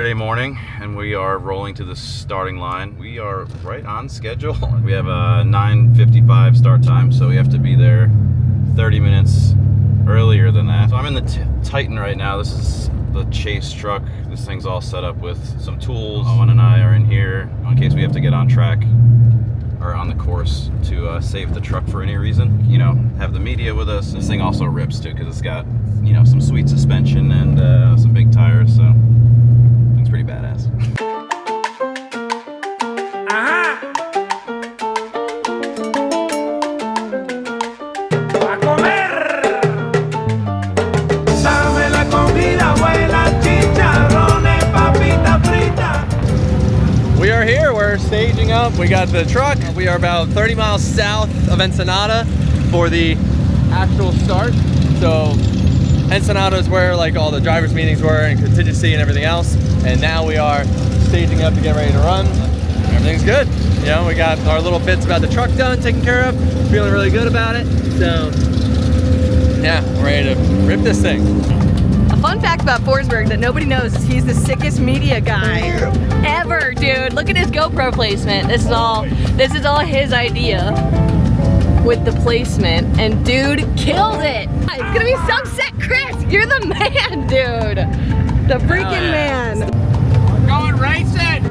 Saturday morning, and we are rolling to the starting line. We are right on schedule. We have a 9:55 start time, so we have to be there 30 minutes earlier than that. So I'm in the Titan right now. This is the chase truck. This thing's all set up with some tools. Owen and I are in here in case we have to get on track or on the course to save the truck for any reason. You know, have the media with us. This thing also rips too because it's got, you know, some sweet suspension and some big tires, so it's pretty badass. We are here, we're staging up. We got the truck. We are about 30 miles south of Ensenada for the actual start. So Ensenada is where like all the drivers meetings were and contingency and everything else. And now we are staging up to get ready to run. Everything's good. You know, we got our little bits about the truck done, taken care of. Feeling really good about it. So yeah, we're ready to rip this thing. A fun fact about Forsberg that nobody knows is he's the sickest media guy ever, dude. Look at his GoPro placement. This is all his idea with the placement, and dude killed it. It's gonna be so sick, Chris. You're the man, dude. The freaking man. We're going racing.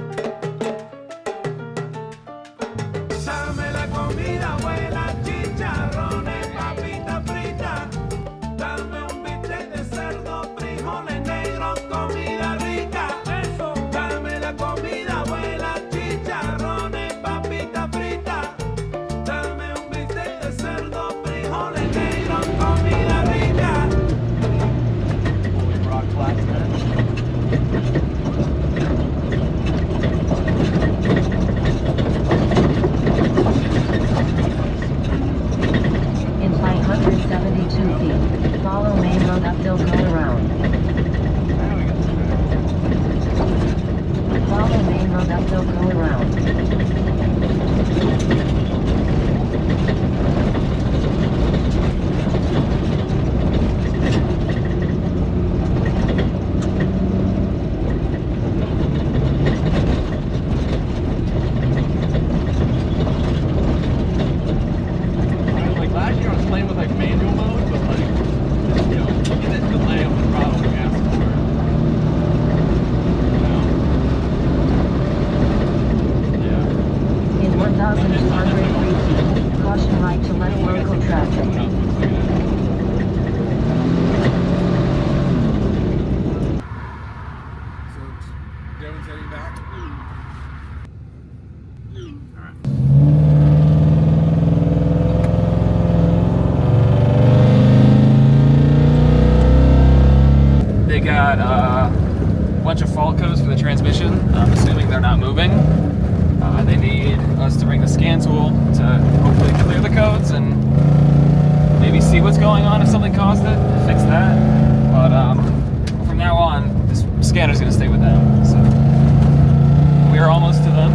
They got a bunch of fault codes for the transmission. I'm assuming they're not moving. They need us to bring the scan tool to hopefully clear the codes and maybe see what's going on if something caused it, fix that. But from now on, this scanner's gonna stay with them. So we are almost to them.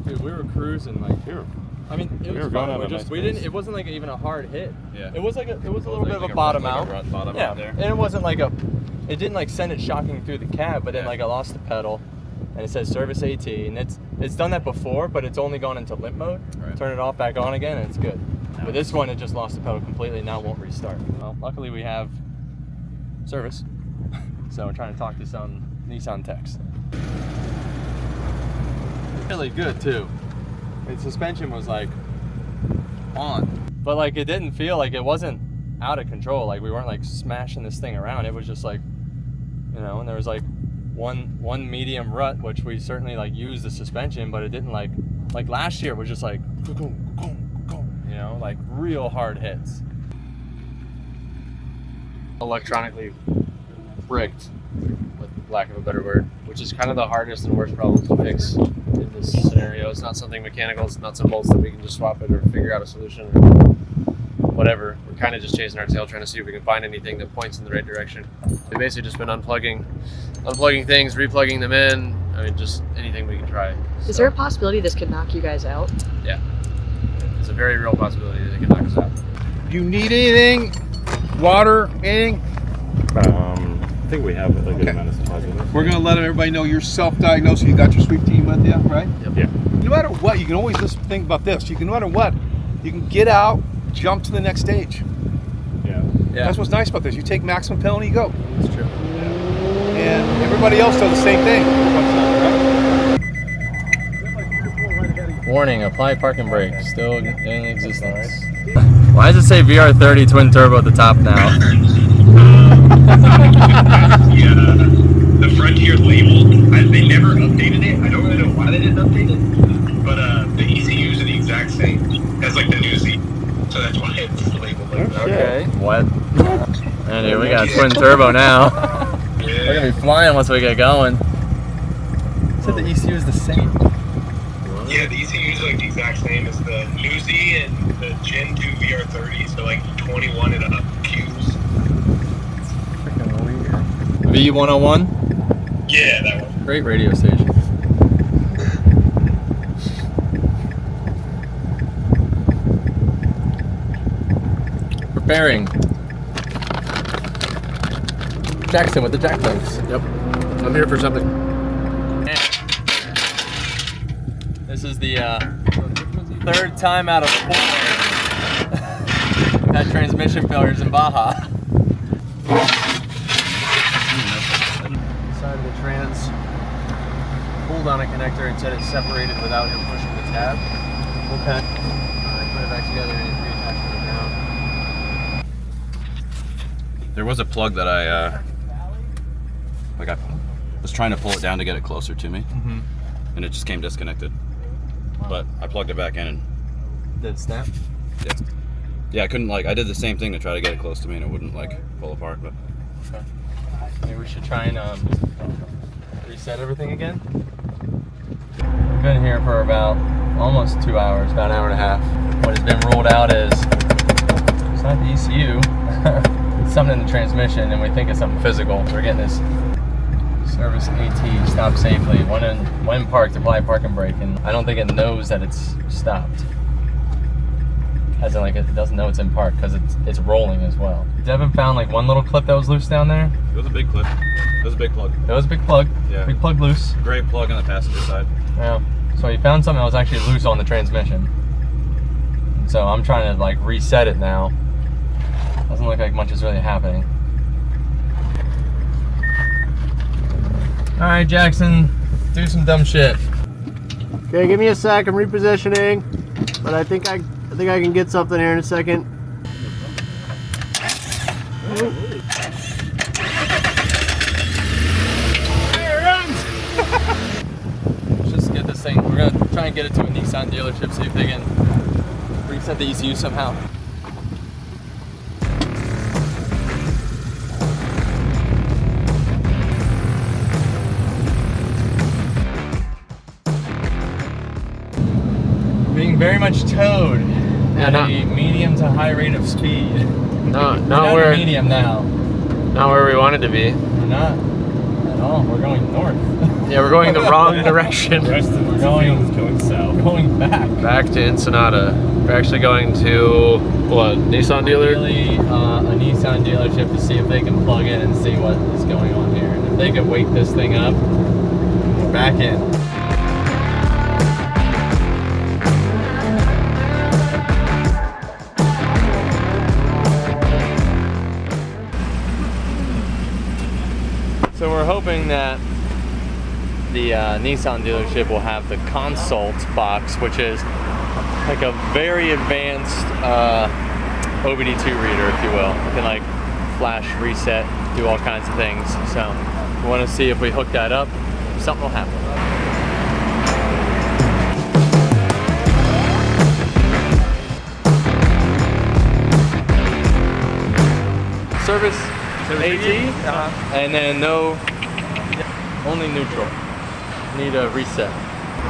Dude, we were cruising like here. I mean, it was fun. It wasn't like even a hard hit. Yeah. It was a little bit of a bottom out. Yeah. Out there. And it wasn't like it didn't like send it shocking through the cab, but then like I lost the pedal, and it says service AT, and it's done that before, but it's only gone into limp mode. Right. Turn it off, back on again, and it's good. Nice. But this one, it just lost the pedal completely. Now it won't restart. Well, luckily we have service, so we're trying to talk to some Nissan techs. Really good too. Its suspension was like on, but like it didn't feel like it wasn't out of control. Like we weren't like smashing this thing around. It was just like, you know, and there was like one medium rut, which we certainly like used the suspension, but it didn't like last year it was just like, you know, like real hard hits. Electronically bricked, with lack of a better word, which is kind of the hardest and worst problem to fix in this scenario. It's not something mechanical, it's nuts and bolts that we can just swap it or figure out a solution or whatever. We're kind of just chasing our tail trying to see if we can find anything that points in the right direction. We've basically just been unplugging things, replugging them in. I mean, just anything we can try. Is there a possibility this could knock you guys out? Yeah. It's a very real possibility that it could knock You need anything? Water? Anything? I think we have a good amount of supplies with us. We're gonna let everybody know you're self-diagnosed. So you got your sweep team with you, right? Yep. Yeah. No matter what, you can always just think about this. You can, no matter what, you can get out, jump to the next stage. Yeah. That's what's nice about this. You take maximum penalty, you go. That's true. And everybody else does the same thing. Warning, apply parking brake, still in existence. Why does it say VR30 twin turbo at the top now? The Frontier label, they never updated it. I don't really know why they didn't update it, but the ECUs are the exact same as like the new Z, so that's why it's labeled like that. Okay. What? And here we got twin turbo now. We're gonna be flying once we get going. Said the ECU is the same. Yeah, the ECUs are like the exact same as the new Z and the Gen 2 VR30, so like 21 and up Qs. Freaking weird. V101? Yeah, that one. Great radio station. Preparing. Jackson with the jack plates. Yep. I'm here for something. This is the third time out of 4 we've had transmission failures in Baja. Side of the trans pulled on a connector and said it separated without him pushing the tab. Okay. Put it back together and reattach it now. There was a plug that I was trying to pull it down to get it closer to me, and it just came disconnected. But I plugged it back in and Did it snap? yeah, I couldn't I did the same thing to try to get it close to me and it wouldn't pull apart. But Okay. Maybe we should try and reset everything again. We've been here for about almost 2 hours, about an hour and a half. What has been ruled out is it's not the ECU, it's something in the transmission, and we think it's something physical. We're getting this service AT, stop safely, when parked, apply parking brake, and I don't think it knows that it's stopped. As in, it doesn't know it's in park because it's rolling as well. Devin found one little clip that was loose down there. it was a big clip. It was a big plug. It was a big plug. Yeah. Big plug loose. Great plug on the passenger side. Yeah. So he found something that was actually loose on the transmission. And so I'm trying to reset it now. Doesn't look like much is really happening. All right, Jackson, do some dumb shit. Okay, give me a sec. I'm repositioning, but I think I can get something here in a second. Let's just get this thing. We're gonna try and get it to a Nissan dealership, see if they can reset the ECU somehow. Being very much towed at a medium to high rate of speed. Not We're at a medium now. not where we wanted to be. We're not at all. We're going north. Yeah, we're going the wrong direction. We're going south. Going back. Back to Ensenada. We're actually going to what? Nissan dealer? Really, a Nissan dealership to see if they can plug in and see what is going on here. And if they can wake this thing up, we're back in. So we're hoping that the Nissan dealership will have the consult box, which is a very advanced OBD2 reader, if you will. You can flash, reset, do all kinds of things. So we want to see if we hook that up, something will happen. Service AT, and then only neutral. Need a reset.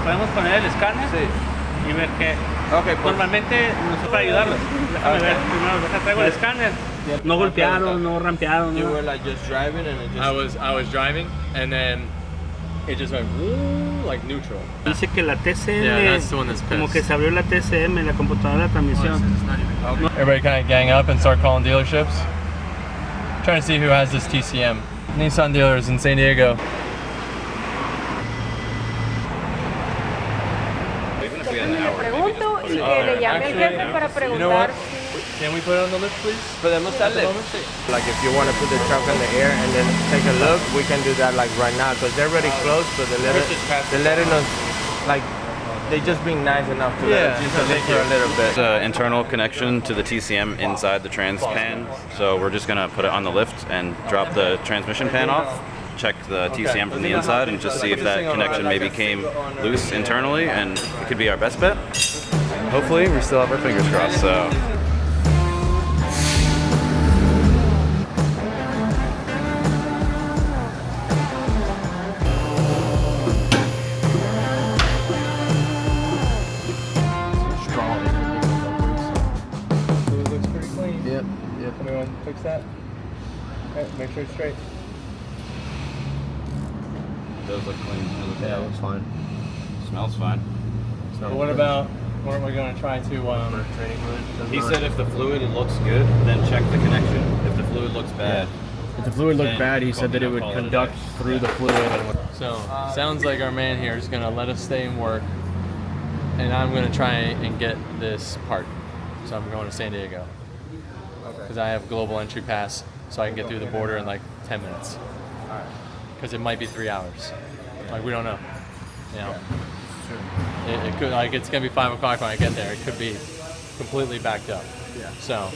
Podemos poner el escáner y ver qué. Okay, Normalmente nosotros para ayudarlos. Déjame ver, primero traigo el escáner. No golpearon, no rampearon. You were just driving and I was driving, and then it just went woo, like neutral. Dice que la TCM, Yeah, that's the one that's como que pissed. se abrió la TCM, la computadora de transmisión. Everybody kind of gang up and start calling dealerships. Trying to see who has this TCM. Nissan dealers in San Diego. Even if we had an hour, maybe Pregunto y que le llame al jefe para You know what? preguntar si Can we put it on the list, please? Podemos darle. Like if you want to put the truck in the air and then take a look, we can do that like right now because they're already closed, so they're letting us like they just being nice enough to let us use the lift for a little bit. It's an internal connection to the TCM inside the trans pan, so we're just gonna put it on the lift and drop the transmission pan off, check the TCM from the inside, and just see if that connection maybe came loose internally, and it could be our best bet. Hopefully, we still have our fingers crossed, so. It looks pretty clean. Yep. Anyone fix that? Okay, make sure it's straight. It does look clean. Yeah, it looks fine. Smells fine. But what about, what are we going to try to, Training fluid. He said if the fluid looks good, then check the connection. If the fluid looks bad, If the fluid looked Then bad, he said that it would call it a conduct day. through the fluid. And so sounds like our man here is going to let us stay and work, and I'm going to try and get this part. So I'm going to San Diego because I have global entry pass, so I can get through the border in like 10 minutes. Because it might be 3 hours. Like we don't know. You know, it could, like it's gonna be 5 o'clock when I get there. It could be completely backed up. Yeah. So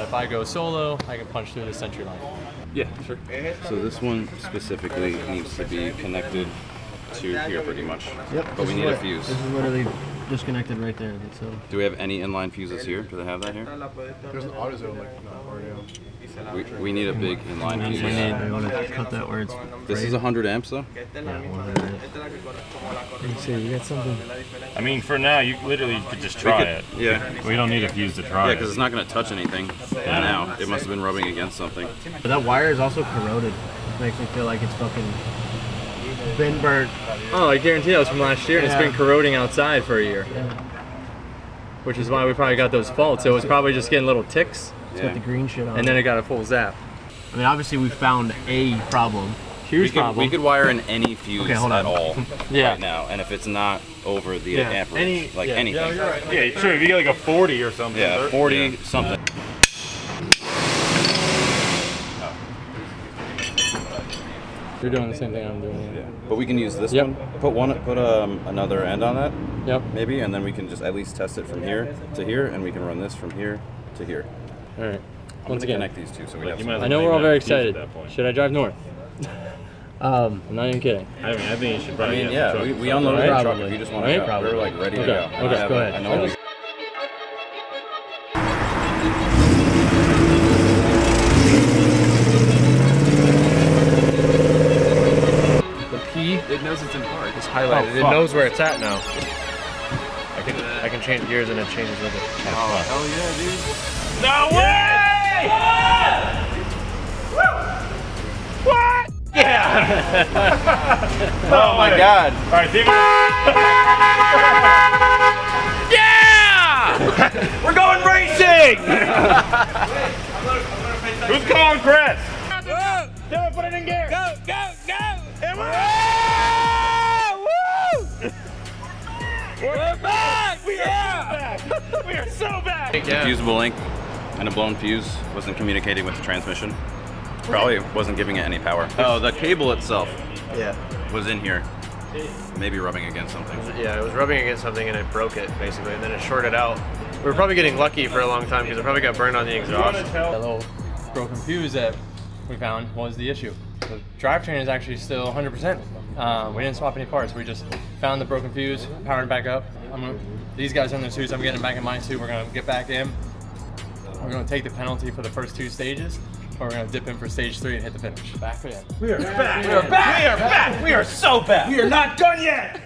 if I go solo, I can punch through the century line. yeah, sure. So this one specifically needs to be connected to here pretty much. Yep. But we need a fuse. This is literally disconnected right there. So Do we have any inline fuses here? Do they have that here? There's an AutoZone like not far down. We need a big inline fuse. we want to cut that where it's. This is 100 amps though? Yeah, 100. Let me see. You got something? I mean, for now, you literally could just try it. Yeah. We don't need a fuse to try Yeah, it. because it's not going to touch anything now. It must have been rubbing against something. But that wire is also corroded, which makes me feel like it's fucking been burnt. Oh, I guarantee that was from last year, and it's Yeah. been corroding outside for a year. Which is why we probably got those faults. It was probably just getting little ticks, It's got the green shit on and then it got a full zap. I mean, obviously we found a problem. Huge problem. We could wire in any fuse Okay, hold at on. all Yeah. right now, and if it's not over the Yeah. amperage, like anything. Yeah, you're right. Yeah, sure. If you get like a 40 or something. Yeah, 40 something. You're doing the same thing I'm doing. Yeah. But we can use this Yep. one. Put another end on that, Yep. maybe, and then we can just at least test it from here to here, and we can run this from here to here. All right. I'm Once gonna again, connect these two, so we Like, have you some. might I know leave we're all that very fuse at excited. that point. Should I drive north? I'm not even kidding. I mean, I think you should I probably. mean, have yeah, the truck. we unloaded the truck. Probably. If you just want Right? to go, we're like ready to Okay. go. Okay. Go ahead. I know we- The P, it knows it's in park. It's Oh, highlighted. It fuck. knows where it's at now. I can change gears and it changes with it. Hell yeah, dude. No way! What? Yeah! Oh my god. All right, see Yeah! We're going racing! Who's calling Chris? Dylan, put it in gear. Go, go, go! And we're Woo! We're back! We are back! We are so back! The fusible link and a blown fuse wasn't communicating with the transmission. Probably wasn't giving it any power. Oh, the cable itself Yeah. was in here. Maybe rubbing against something. Yeah, it was rubbing against something and it broke it basically, and then it shorted out. We were probably getting lucky for a long time because it probably got burned on the exhaust. That little broken fuse that we found was the issue. The drivetrain is actually still 100%. We didn't swap any parts. We just found the broken fuse, powered back up. These guys are in their suits. I'm getting back in my suit. We're gonna get back in. We're gonna take the penalty for the first 2 stages, or we're gonna dip in for stage 3 and hit the finish. Back in. We are back! We are back! We are back! We are so back! We are not done yet!